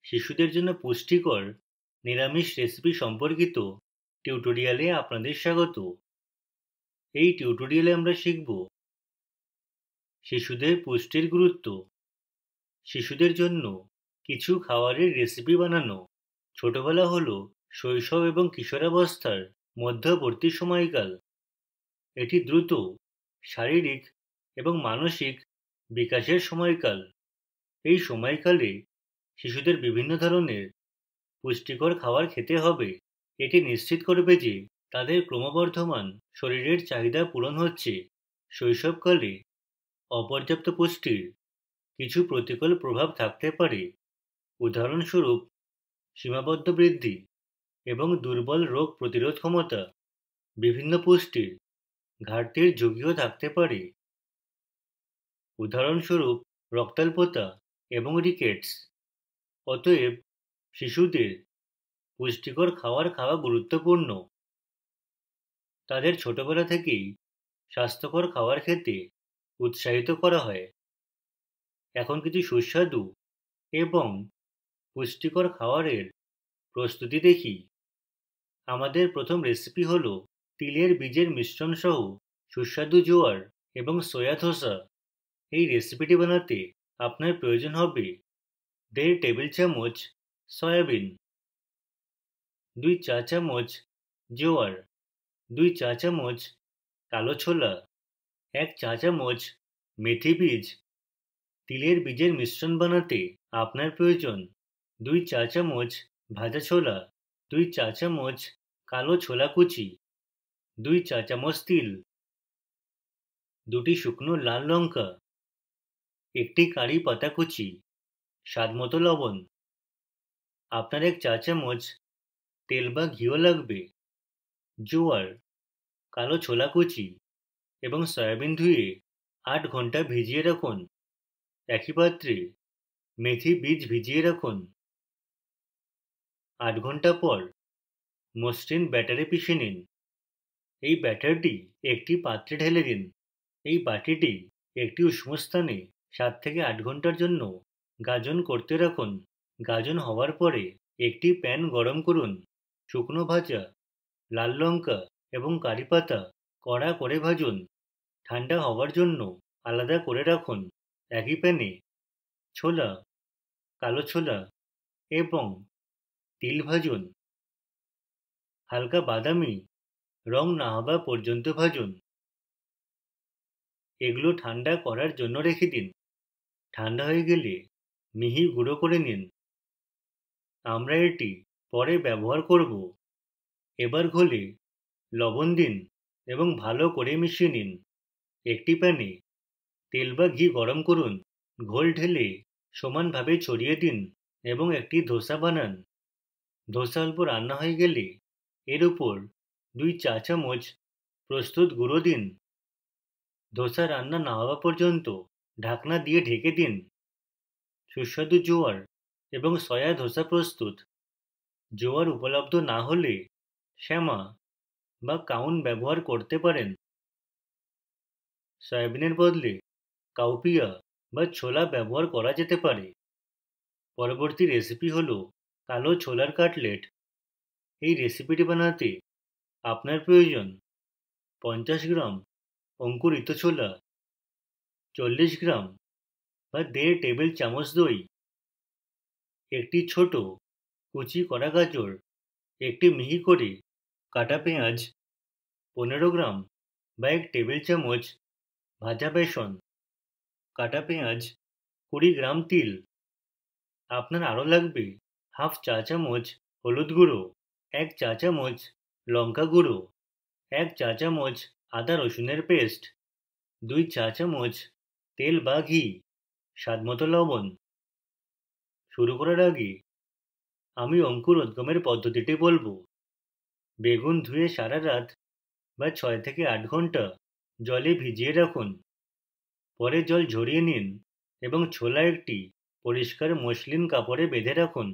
শিশুদের জন্য পুষ্টিকর নিরামিষ রেসিপি সম্পর্কিত টিউটোরিয়ালে আপনাদের স্বাগত। এই টিউটোরিয়ালে আমরা শিখব শিশুদের পুষ্টির গুরুত্ব, শিশুদের জন্য কিছু খাবারের রেসিপি বানানো। ছোটবেলা হলো শৈশব এবং কিশোরাবস্থার মধ্যবর্তী সময়কাল। এটি দ্রুত শারীরিক এবং মানসিক বিকাশের সময়কাল। এই সময়কালে শিশুদের বিভিন্ন ধরনের পুষ্টিকর খাবার খেতে হবে। এটি নিশ্চিত করবে যে তাদের ক্রমবর্ধমান শরীরের চাহিদা পূরণ হচ্ছে। শৈশবকালে অপর্যাপ্ত পুষ্টির কিছু প্রতিকূল প্রভাব থাকতে পারে। উদাহরণস্বরূপ সীমাবদ্ধ বৃদ্ধি এবং দুর্বল রোগ প্রতিরোধ ক্ষমতা। বিভিন্ন পুষ্টির ঘাটতির ঝুঁকিও থাকতে পারে, উদাহরণস্বরূপ রক্তাল্পতা এবং রিকেটস। অতএব শিশুদের পুষ্টিকর খাবার খাওয়া গুরুত্বপূর্ণ। তাদের ছোটবেলা থেকেই স্বাস্থ্যকর খাবার খেতে উৎসাহিত করা হয়। এখন কিছু সুস্বাদু এবং পুষ্টিকর খাবারের প্রস্তুতি দেখি। আমাদের প্রথম রেসিপি হলো তিলের বীজের মিশ্রণ সহ সুস্বাদু জোয়ার এবং সয়া ধোসা। এই রেসিপিটি বানাতে আপনার প্রয়োজন হবে 1.5 টেবিল চামচ সয়াবিন, 2 চা চামচ জোয়ার, 2 চা চামচ কালো ছোলা, 1 চা চামচ মেথি বীজ। তিলের বীজের মিশ্রণ বানাতে আপনার প্রয়োজন 2 চা চামচ ভাজা ছোলা, 2 চা চামচ কালো ছোলা কুচি, 2 চা চামচ তিল, 2টি শুকনো লাল লঙ্কা, 1টি কারি পাতা কুচি, স্বাদমতো লবণ। আপনার 1 চা চামচ তেল বা ঘিও লাগবে। জোয়ার, কালো ছোলা কুচি এবং সয়াবিন ধুয়ে 8 ঘন্টা ভিজিয়ে রাখুন। একই পাত্রে মেথি বীজ ভিজিয়ে রাখুন। 8 ঘন্টা পর মসৃণ ব্যাটারে পিষে নিন। এই ব্যাটারটি একটি পাত্রে ঢেলে দিন। এই বাটিটি একটি উষ্ণ স্থানে 7 থেকে 8 ঘন্টার জন্য গাজন করতে রাখুন। গাজন হওয়ার পরে একটি প্যান গরম করুন। শুকনো ভাজা লাল লঙ্কা এবং কারি পাতা কড়া করে ভাজুন। ঠান্ডা হওয়ার জন্য আলাদা করে রাখুন। একই প্যানে ছোলা, কালো ছোলা এবং তিল ভাজুন। হালকা বাদামি রং না হওয়া পর্যন্ত ভাজুন। এগুলো ঠান্ডা করার জন্য রেখে দিন। ঠান্ডা হয়ে গেলে মিহি গুঁড়ো করে নিন। আমরা এটি পরে ব্যবহার করব। এবার ঘোলে লবণ দিন এবং ভালো করে মিশিয়ে নিন। একটি প্যানে তেল বা ঘি গরম করুন। ঘোল ঢেলে সমানভাবে ছড়িয়ে দিন এবং একটি ধোসা বানান। ধোসা অল্প রান্না হয়ে গেলে এর উপর 2 চা চামচ প্রস্তুত গুঁড়ো দিন। ধোসা রান্না না হওয়া পর্যন্ত ঢাকনা দিয়ে ঢেকে দিন। সুস্বাদু জোয়ার এবং সয়া ধোসা প্রস্তুত। জোয়ার উপলব্ধ না হলে শ্যামা বা কাউন ব্যবহার করতে পারেন। সয়াবিনের বদলে কাউপিয়া বা ছোলা ব্যবহার করা যেতে পারে। পরবর্তী রেসিপি হলো কালো ছোলার কাটলেট। এই রেসিপিটি বানাতে আপনার প্রয়োজন 50 গ্রাম অঙ্কুরিত ছোলা, 40 গ্রাম বা 1.5 টেবিল চামচ দই, একটি ছোট কুচি করা গাজর, একটি মিহি করে কাটা পেঁয়াজ, 15 গ্রাম বা 1 টেবিল চামচ ভাজা বেসন, কাটা পেঁয়াজ, 20 গ্রাম তিল। আপনার আরও লাগবে হাফ চা চামচ হলুদ গুঁড়ো, 1 চা চামচ লঙ্কা গুঁড়ো, 1 চা চামচ আদা রসুনের পেস্ট, 2 চা চামচ তেল বা ঘি, স্বাদমতো লবণ। শুরু করার আগে আমি অঙ্কুরোদ্গমের পদ্ধতিটি বলবো। বেগুন ধুয়ে সারা রাত বা 6 থেকে 8 ঘন্টা জলে ভিজিয়ে রাখুন। পরে জল ঝরিয়ে নিন এবং ছোলা একটি পরিষ্কার মসলিন কাপড়ে বেঁধে রাখুন।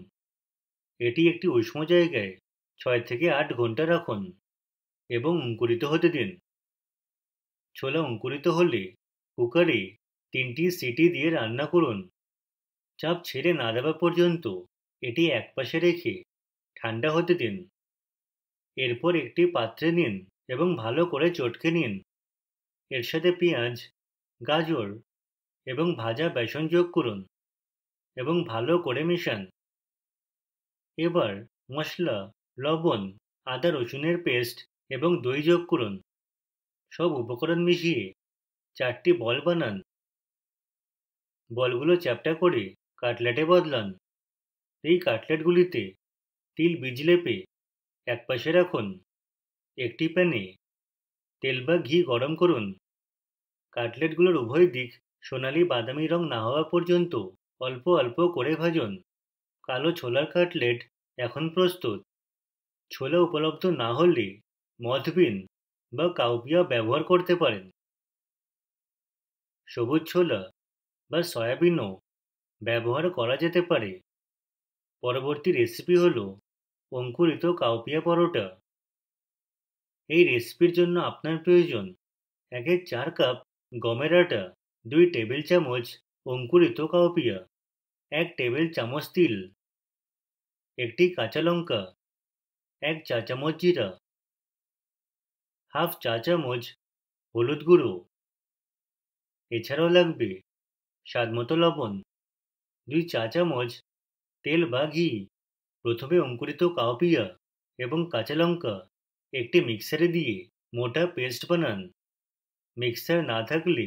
এটি একটি উষ্ণ জায়গায় 6 থেকে 8 ঘন্টা রাখুন এবং অঙ্কুরিত হতে দিন। ছোলা অঙ্কুরিত হলে কুকারে 3টি সিটি দিয়ে রান্না করুন। চাপ ছেড়ে না দেওয়া পর্যন্ত এটি একপাশে রেখে ঠান্ডা হতে দিন। এরপর একটি পাত্রে নিন এবং ভালো করে চটকে নিন। এর সাথে পেঁয়াজ, গাজর এবং ভাজা বেসন যোগ করুন এবং ভালো করে মেশান। এবার মশলা, লবণ, আদা রসুনের পেস্ট এবং দই যোগ করুন। সব উপকরণ মিশিয়ে 4টি বল বানান। বলগুলো চ্যাপ্টা করে কাটলেটে বদলান। এই কাটলেটগুলিতে তিল বীজ লেপে একপাশে রাখুন। একটি প্যানে তেল বা ঘি গরম করুন। কাটলেটগুলোর উভয় দিক সোনালি বাদামি রং না হওয়া পর্যন্ত অল্প অল্প করে ভাজুন। কালো ছোলার কাটলেট এখন প্রস্তুত। ছোলা উপলব্ধ না হলে মথবিন বা কাউপিয়া ব্যবহার করতে পারেন। সবুজ ছোলা বা সয়াবিনও ব্যবহার করা যেতে পারে। পরবর্তী রেসিপি হলো অঙ্কুরিত কাউপিয়া পরোটা। এই রেসিপির জন্য আপনার প্রয়োজন 1/4 কাপ গমের আটা, 2 টেবিল চামচ অঙ্কুরিত কাউপিয়া, 1 টেবিল চামচ তিল, একটি কাঁচা লঙ্কা, 1 চা চামচ জিরা, হাফ চা চামচ হলুদ গুঁড়ো। এছাড়াও লাগবে স্বাদমতো লবণ, 2 চা চামচ তেল বা ঘি। প্রথমে অঙ্কুরিত কাউপিয়া এবং কাঁচা লঙ্কা একটি মিক্সারে দিয়ে মোটা পেস্ট বানান। মিক্সার না থাকলে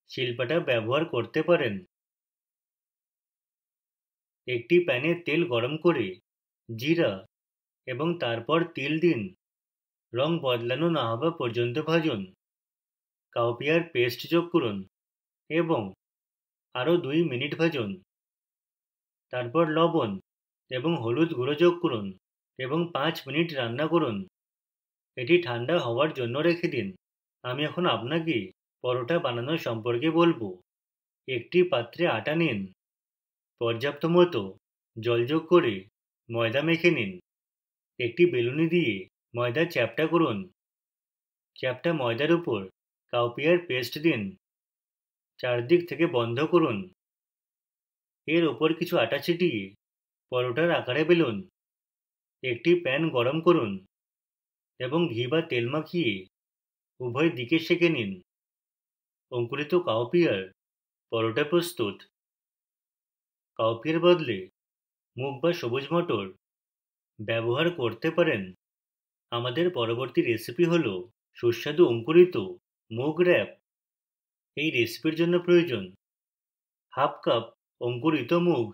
শিলপাটা ব্যবহার করতে পারেন। একটি প্যানে তেল গরম করে জিরা এবং তারপর তিল দিন। রং বদলানো না হওয়া পর্যন্ত ভাজুন। কাউপিয়ার পেস্ট যোগ করুন এবং আরও 2 মিনিট ভাজুন। তারপর লবণ এবং হলুদ গুঁড়ো যোগ করুন এবং 5 মিনিট রান্না করুন। এটি ঠান্ডা হওয়ার জন্য রেখে দিন। আমি এখন আপনাকে পরোটা বানানো সম্পর্কে বলবো। একটি পাত্রে আটা নিন। পর্যাপ্ত মতো জল যোগ করে ময়দা মেখে নিন। একটি বেলুনি দিয়ে ময়দা চ্যাপ্টা করুন। চ্যাপ্টা ময়দার উপর কাউপিয়ার পেস্ট দিন। চারদিক থেকে বন্ধ করুন। এর ওপর কিছু আটা ছিটিয়ে পরোটার আকারে বেলুন। একটি প্যান গরম করুন এবং ঘি বা তেল মাখিয়ে উভয় দিকে সেঁকে নিন। অঙ্কুরিত কাউপিয়ার পরোটা প্রস্তুত। কাউপিয়ার বদলে মুগ বা সবুজ মটর ব্যবহার করতে পারেন। আমাদের পরবর্তী রেসিপি হলো সুস্বাদু অঙ্কুরিত মুগ র্যাপ। এই রেসিপির জন্য প্রয়োজন হাফ কাপ অঙ্কুরিত মুগ,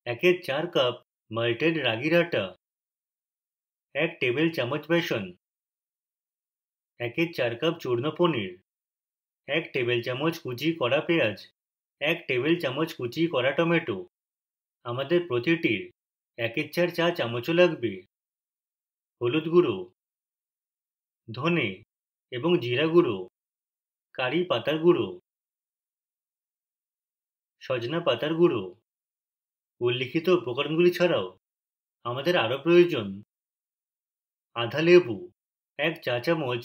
1/4 কাপ মাল্টেড রাগির আটা, 1 টেবিল চামচ বেসন, 1/4 কাপ চূর্ণ পনির, 1 টেবিল চামচ কুচি করা পেঁয়াজ, 1 টেবিল চামচ কুচি করা টমেটো। আমাদের প্রতিটির 1/4 চা চামচও লাগবে। হলুদ গুঁড়ো, ধনে এবং জিরা গুঁড়ো, কারি পাতার গুঁড়ো, সজনা পাতার গুঁড়ো। উল্লিখিত উপকরণগুলি ছাড়াও আমাদের আরও প্রয়োজন আধা লেবু, 1 চা চামচ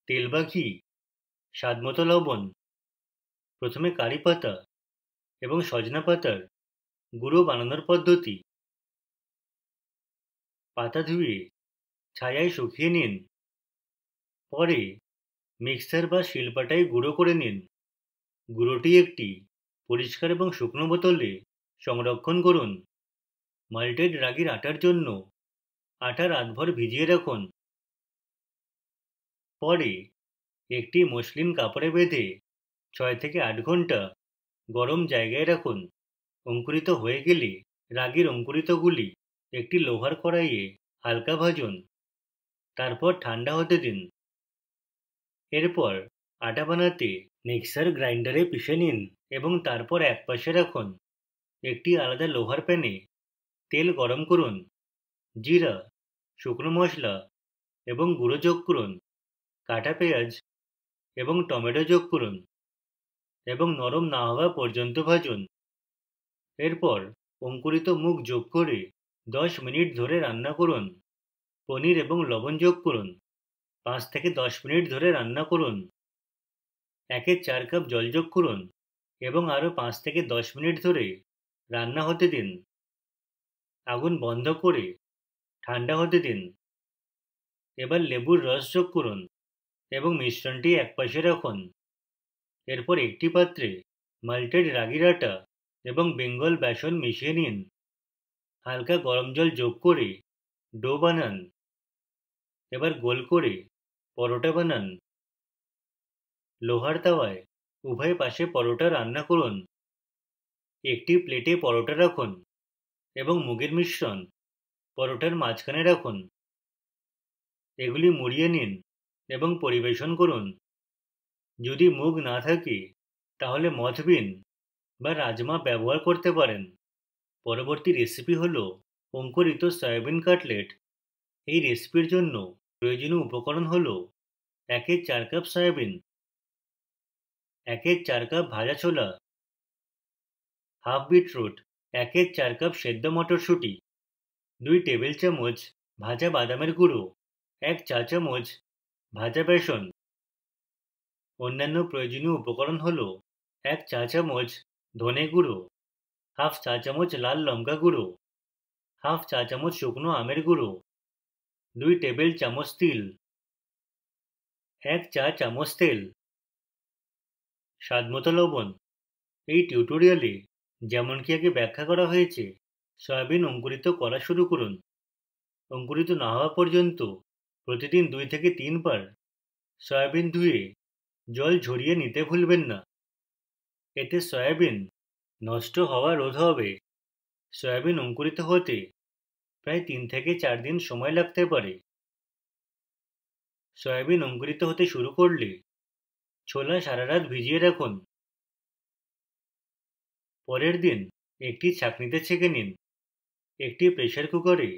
তেল বা ঘি, স্বাদমতো লবণ। প্রথমে কারি পাতা এবং সজনা পাতার গুঁড়ো বানানোর পদ্ধতি। পাতা ধুয়ে ছায়ায় শুকিয়ে নিন। পরে মিক্সার বা শিলপাটায় গুঁড়ো করে নিন। গুঁড়োটি একটি পরিষ্কার এবং শুকনো বোতলে সংরক্ষণ করুন। মাল্টেড রাগির আটার জন্য আটা রাতভর ভিজিয়ে রাখুন। পরে একটি মসলিন কাপড়ে বেঁধে 6 থেকে 8 ঘন্টা গরম জায়গায় রাখুন। অঙ্কুরিত হয়ে গেলে রাগির অঙ্কুরিতগুলি একটি লোহার কড়াইয়ে হালকা ভাজুন। তারপর ঠান্ডা হতে দিন। এরপর আটা বানাতে মিক্সার গ্রাইন্ডারে পিষে নিন এবং তারপর একপাশে রাখুন। একটি আলাদা লোহার প্যানে তেল গরম করুন। জিরা, শুকনো মশলা এবং গুঁড়ো যোগ করুন। কাটা পেঁয়াজ এবং টমেটো যোগ করুন এবং নরম না হওয়া পর্যন্ত ভাজুন। এরপর অঙ্কুরিত মুগ যোগ করে 10 মিনিট ধরে রান্না করুন। পনির এবং লবণ যোগ করুন। 5 থেকে 10 মিনিট ধরে রান্না করুন। 1/4 কাপ জল যোগ করুন এবং আরও 5 থেকে 10 মিনিট ধরে রান্না হতে দিন। আগুন বন্ধ করে ঠান্ডা হতে দিন। এবার লেবুর রস যোগ করুন এবং মিশ্রণটি একপাশে রাখুন। এরপর একটি পাত্রে মাল্টেড রাগির আটা এবং বেঙ্গল বেসন মিশিয়ে নিন। হালকা গরম জল যোগ করে ডো বানান। এবার গোল করে পরোটা বানান। লোহার তাওয়ায় উভয় পাশে পরোটা রান্না করুন। একটি প্লেটে পরোটা রাখুন এবং মুগের মিশ্রণ পরোটার মাঝখানে রাখুন। এগুলি মুড়িয়ে নিন এবং পরিবেশন করুন। যদি মুগ না থাকে তাহলে মথবিন বা রাজমা ব্যবহার করতে পারেন। পরবর্তী রেসিপি হলো অঙ্কুরিত সয়াবিন কাটলেট। এই রেসিপির জন্য প্রয়োজনীয় উপকরণ হলো 1/4 কাপ সয়াবিন, 1/4 কাপ ভাজা ছোলা, হাফ বিটরুট, 1/4 কাপ সেদ্ধ মটরশুঁটি, 2 টেবিল চামচ ভাজা বাদামের গুঁড়ো, 1 চা চামচ ভাজা বেসন। অন্যান্য প্রয়োজনীয় উপকরণ হলো 1 চা চামচ ধনে গুঁড়ো, হাফ চা চামচ লাল লঙ্কা গুঁড়ো, হাফ চা চামচ শুকনো আমের গুঁড়ো, 2 টেবিল চামচ তিল, 1 চা চামচ তেল, স্বাদমতো লবণ। এই টিউটোরিয়ালে যেমনকি আগে ব্যাখ্যা করা হয়েছে, সয়াবিন অঙ্কুরিত করা শুরু করুন। অঙ্কুরিত না হওয়া পর্যন্ত প্রতিদিন 2 থেকে 3 বার সয়াবিন ধুয়ে জল ঝরিয়ে নিতে ভুলবেন না। এতে সয়াবিন নষ্ট হওয়া রোধ হবে। সয়াবিন অঙ্কুরিত হতে প্রায় 3 থেকে 4 দিন সময় লাগতে পারে। সয়াবিন অঙ্কুরিত হতে শুরু করলে ছোলা সারা রাত ভিজিয়ে রাখুন। পরের দিন একটি ছাঁকনিতে ছেঁকে নিন। একটি প্রেসার কুকারে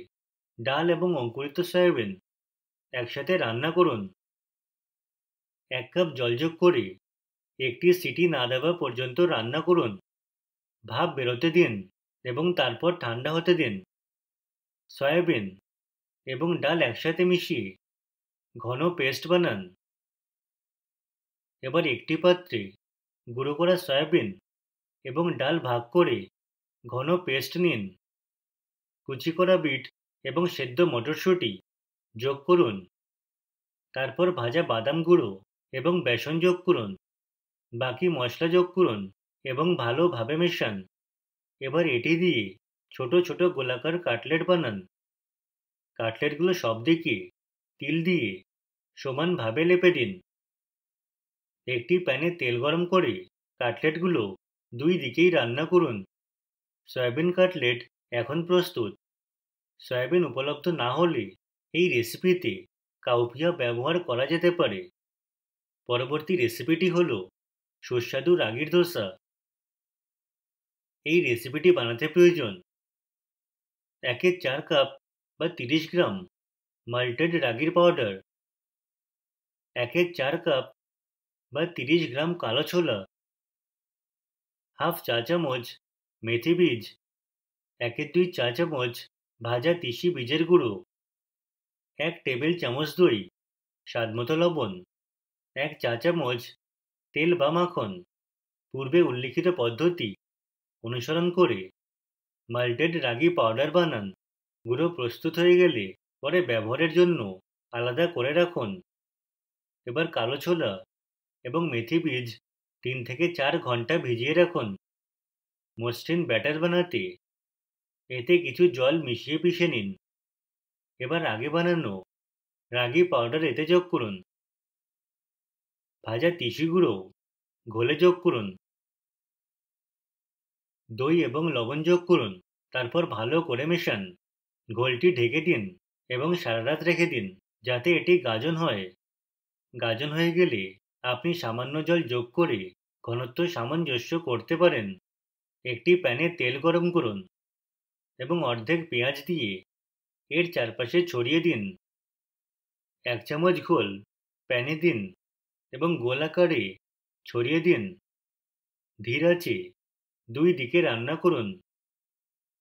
ডাল এবং অঙ্কুরিত সয়াবিন একসাথে রান্না করুন। 1 কাপ জল যোগ করে একটি সিটি না দেওয়া পর্যন্ত রান্না করুন। ভাপ বেরোতে দিন এবং তারপর ঠান্ডা হতে দিন। সয়াবিন এবং ডাল একসাথে মিশিয়ে ঘন পেস্ট বানান। এবার একটি পাত্রে গুঁড়ো করা সয়াবিন এবং ডাল ভাগ করে ঘন পেস্ট নিন। কুচি করা বিট এবং সেদ্ধ মটরশুঁটি যোগ করুন। তারপর ভাজা বাদাম গুঁড়ো এবং বেসন যোগ করুন। বাকি মশলা যোগ করুন এবং ভালোভাবে মেশান। এবার এটি দিয়ে ছোট ছোট গোলাকার কাটলেট বানান। কাটলেটগুলো সব দিকে তিল দিয়ে সমানভাবে লেপে দিন। একটি প্যানে তেল গরম করে কাটলেটগুলো 2 দিকেই রান্না করুন। সয়াবিন কাটলেট এখন প্রস্তুত। সয়াবিন উপলব্ধ না হলে এই রেসিপিতে কাউপিয়া ব্যবহার করা যেতে পারে। পরবর্তী রেসিপিটি হলো সুস্বাদু রাগির ধোসা। এই রেসিপিটি বানাতে প্রয়োজন 1/4 কাপ বা 30 গ্রাম মাল্টেড রাগির পাউডার, 1/4 কাপ বা 30 গ্রাম কালো ছোলা, হাফ চা চামচ মেথি বীজ, 1/2 চা চামচ ভাজা তিসি বীজের গুঁড়ো, 1 টেবিল চামচ দই, স্বাদমতো লবণ, 1 চা চামচ তেল বা মাখন। পূর্বে উল্লিখিত পদ্ধতি অনুসরণ করে মাল্টেড রাগি পাউডার বানান। গুঁড়ো প্রস্তুত হয়ে গেলে পরে ব্যবহারের জন্য আলাদা করে রাখুন। এবার কালো ছোলা এবং মেথি বীজ 3 থেকে 4 ঘন্টা ভিজিয়ে রাখুন। মসৃণ ব্যাটার বানাতে এতে কিছু জল মিশিয়ে পিষে নিন। এবার আগে বানানো রাগি পাউডার এতে যোগ করুন। ভাজা তিসি গুঁড়ো ঘোলে যোগ করুন। দই এবং লবণ যোগ করুন। তারপর ভালো করে মেশান। ঘোলটি ঢেকে দিন এবং সারা রাত রেখে দিন যাতে এটি গাজন হয়। গাজন হয়ে গেলে আপনি সামান্য জল যোগ করে ঘনত্ব সামঞ্জস্য করতে পারেন। একটি প্যানে তেল গরম করুন এবং অর্ধেক পেঁয়াজ দিয়ে এর চারপাশে ছড়িয়ে দিন। 1 চামচ ঘোল প্যানে দিন এবং গোল আকারে ছড়িয়ে দিন। ধীর আঁচে 2 দিকে রান্না করুন।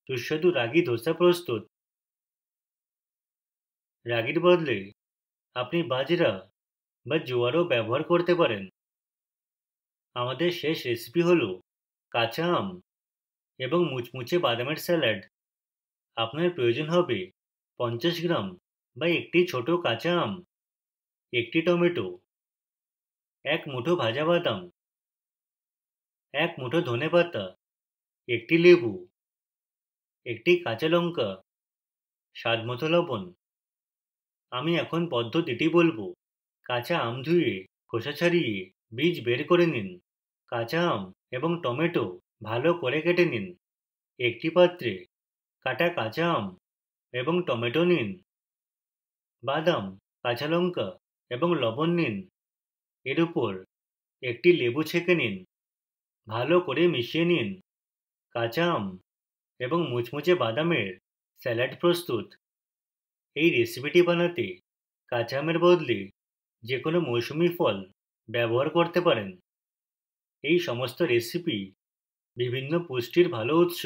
সুস্বাদু রাগি ধোসা প্রস্তুত। রাগির বদলে আপনি বাজরা বা জোয়ারও ব্যবহার করতে পারেন। আমাদের শেষ রেসিপি হলো কাঁচা আম এবং মুচমুচে বাদামের স্যালাড। আপনার প্রয়োজন হবে 50 গ্রাম বা একটি ছোট কাঁচা আম, একটি টমেটো, 1 মুঠো ভাজা বাদাম, 1 মুঠো ধনেপাতা, একটি লেবু, একটি কাঁচা লঙ্কা, স্বাদমতো লবণ। আমি এখন পদ্ধতিটি বলবো। কাঁচা আম ধুয়ে খোসা ছাড়িয়ে বীজ বের করে নিন। কাঁচা আম এবং টমেটো ভালো করে কেটে নিন। একটি পাত্রে কাটা কাঁচা আম এবং টমেটো নিন। বাদাম, কাঁচা লঙ্কা এবং লবণ নিন। এর উপর একটি লেবু ছেঁকে নিন। ভালো করে মিশিয়ে নিন। কাঁচা আম এবং মুচমুচে বাদামের স্যালাড প্রস্তুত। এই রেসিপিটি বানাতে কাঁচা আমের বদলে যে কোনো মৌসুমী ফল ব্যবহার করতে পারেন। এই সমস্ত রেসিপি বিভিন্ন পুষ্টির ভালো উৎস।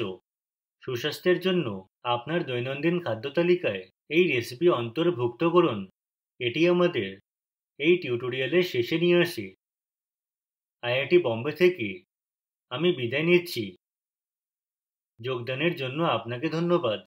সুস্বাস্থ্যের জন্য আপনার দৈনন্দিন খাদ্য তালিকায় এই রেসিপি অন্তর্ভুক্ত করুন। এটি আমাদের এই টিউটোরিয়ালের শেষে নিয়ে আসে। আইআইটি বোম্বে থেকে আমি বিদায় নিচ্ছি। যোগদানের জন্য আপনাকে ধন্যবাদ।